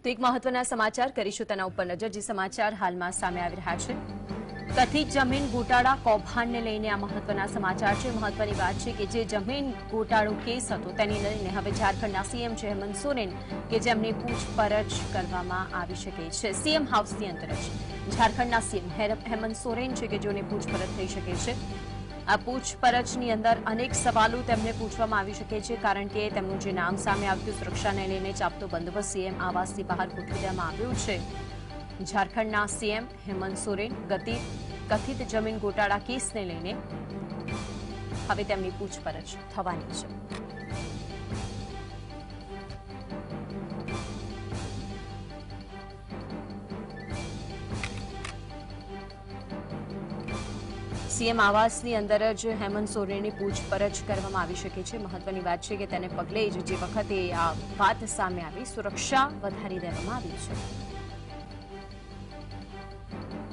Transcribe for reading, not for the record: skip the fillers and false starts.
તો એક મહત્વના સમાચાર કરીશું તેના ઉપર નજર, જે સમાચાર હાલમાં સામે આવી રહ્યા છે। કથિત જમીન ગોટાળા કૌભાંડને લઈને આ મહત્વના સમાચાર છે। મહત્વની વાત છે કે જે જમીન ગોટાળો કેસ હતો તેને લઈને હવે ઝારખંડના સીએમ છે હેમંત સોરેન કે જેમની પૂછપરછ કરવામાં આવી શકે છે। સીએમ હાઉસની અંદર જ ઝારખંડના સીએમ હેમંત સોરેન છે કે જેઓની પૂછપરછ થઈ શકે છે। આ પૂછપરછની અંદર અનેક સવાલો તેમને પૂછવામાં આવી શકે છે, કારણ કે તેમનું જે નામ સામે આવ્યું સુરક્ષાને લઈને ચાંપતો બંદોબસ્ત સીએમ આવાસની બહાર ગોઠવી દેવામાં આવ્યો છે। ઝારખંડના સીએમ હેમંત સોરેન કથિત જમીન ગોટાળા કેસને લઈને હવે તેમની પૂછપરછ થવાની છે। સીએમ આવાસની અંદર જ હેમંત સોરેનની પૂછપરછ કરવામાં આવી શકે છે। મહત્વની વાત છે કે તેને પગલે જ જે વખતે આ વાત સામે આવી સુરક્ષા વધારી દેવામાં આવી છે।